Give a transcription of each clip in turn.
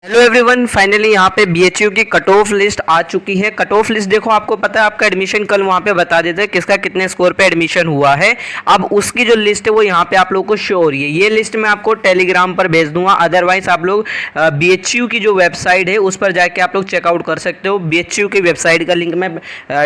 Hello everyone, finally यहाँ पे BHU की कट ऑफ लिस्ट आ चुकी है। कट ऑफ लिस्ट देखो, आपको पता है आपका एडमिशन कल वहाँ पे बता देते हैं किसका कितने स्कोर पे एडमिशन हुआ है। अब उसकी जो लिस्ट है वो यहाँ पे आप लोगों को शो हो रही है। ये लिस्ट मैं आपको टेलीग्राम पर भेज दूंगा, अदरवाइज आप लोग बीएचयू की जो वेबसाइट है उस पर जाके आप लोग चेकआउट कर सकते हो। बीएचयू की वेबसाइट का लिंक मैं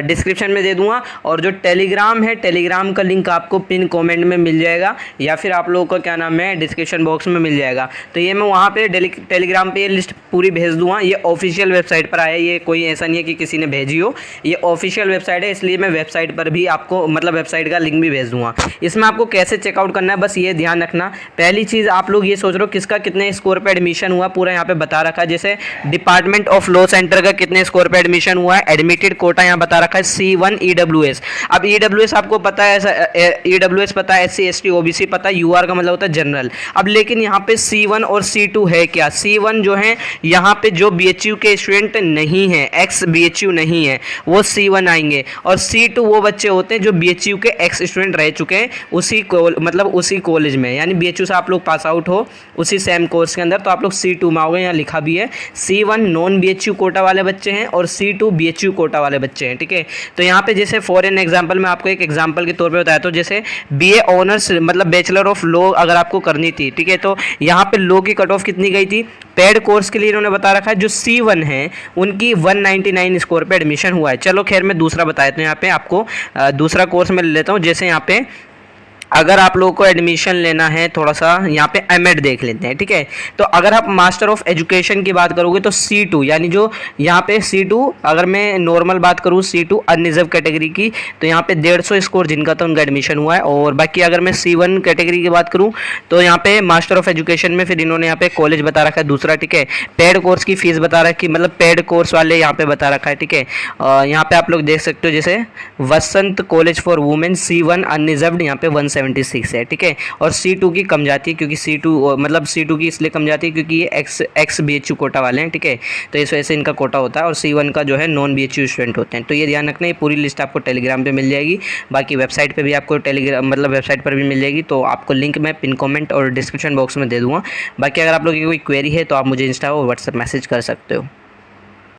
डिस्क्रिप्शन में दे दूंगा, और जो टेलीग्राम है टेलीग्राम का लिंक आपको पिन कॉमेंट में मिल जाएगा, या फिर आप लोगों का क्या नाम है डिस्क्रिप्शन बॉक्स में मिल जाएगा। तो ये मैं वहाँ पे टेलीग्राम पे ये पूरी भेज दूंगा। ये ऑफिशियल वेबसाइट पर आया, ये कोई ऐसा नहीं है कि किसी ने भेजी हो, ये ऑफिशियल वेबसाइट है, इसलिए मैं वेबसाइट पर भी आपको मतलब वेबसाइट का लिंक भी भेज दूंगा। इसमें आपको कैसे चेकआउट करना है बस ये ध्यान रखना। पहली चीज़ आप लोग ये सोच रहे हो किसका कितने स्कोर पे एडमिशन हुआ, पूरा यहाँ पे बता रखा है। जैसे डिपार्टमेंट ऑफ लॉ सेंटर का कितने स्कोर पे एडमिशन हुआ है, एडमिटेड कोटा यहाँ बता रखा है C1 EWS। अब EWS आपको पता है, EWS पता है, SC ST OBC पता है, UR का मतलब होता है जनरल। अब लेकिन यहाँ पे C1 और C2 है क्या। C1 जो है यहाँ पे जो बीएचयू के स्टूडेंट नहीं है, एक्स बीएचयू नहीं है, वो C1 आएंगे, और C2 वो बच्चे होते हैं जो बीएचयू के एक्स स्टूडेंट रह चुके हैं उसी कॉलेज में, यानी बीएचयू से आप लोग पास आउट हो उसी सेम कोर्स के अंदर, तो आप लोग C2 में आओगे। यहाँ लिखा भी है C1 नॉन बीएचयू कोटा वाले बच्चे हैं और C2 बीएचयू कोटा वाले बच्चे हैं, ठीक है। तो यहाँ पे जैसे फॉर एन एग्जाम्पल मैं आपको एक एग्जाम्पल के तौर पर बताया, तो जैसे BA ऑनर्स मतलब बैचलर ऑफ लॉ अगर आपको करनी थी, ठीक है, तो यहाँ पे लॉ की कट ऑफ कितनी गई थी। पेड कोर्स के लिए इन्होंने बता रखा है जो C1 है उनकी 199 स्कोर पे एडमिशन हुआ है। चलो खैर मैं दूसरा बताया, तो यहाँ पे आपको दूसरा कोर्स में ले लेता हूँ। जैसे यहाँ पे अगर आप लोगों को एडमिशन लेना है, थोड़ा सा यहाँ पे एमएड देख लेते हैं, ठीक है। तो अगर आप मास्टर ऑफ एजुकेशन की बात करोगे तो C2, यानी जो यहाँ पे C2, अगर मैं नॉर्मल बात करूँ C2 अनरिजर्व कैटेगरी की, तो यहाँ पे 150 स्कोर जिनका तो उनका एडमिशन हुआ है। और बाकी अगर मैं C1 कैटेगरी की बात करूँ तो यहाँ पे मास्टर ऑफ एजुकेशन में फिर इन्होंने यहाँ पे कॉलेज बता रखा है दूसरा, ठीक है। पेड कोर्स की फीस बता रखी, मतलब पेड कोर्स वाले यहाँ पे बता रखा है, ठीक है। यहाँ पे आप लोग देख सकते हो जैसे Vasant college for women C1 unreserved यहाँ पे 176 है, ठीक है। और C2 की कम जाती है, क्योंकि C2 मतलब C2 की इसलिए कम जाती है क्योंकि ये एक्स BHU कोटा वाले हैं, ठीक है। तो इस वजह से इनका कोटा होता है, और C1 का जो है नॉन BHU स्टूडेंट होते हैं। तो ये ध्यान रखना, ये पूरी लिस्ट आपको टेलीग्राम पे मिल जाएगी, बाकी वेबसाइट पे भी आपको टेलीग्राम मतलब वेबसाइट पर भी मिल जाएगी। तो आपको लिंक मैं पिन कॉमेंट और डिस्क्रिप्शन बॉक्स में दे दूँगा। बाकी अगर आप लोगों की कोई क्वेरी है तो आप मुझे इंस्टा और व्हाट्सएप मैसेज कर सकते हो।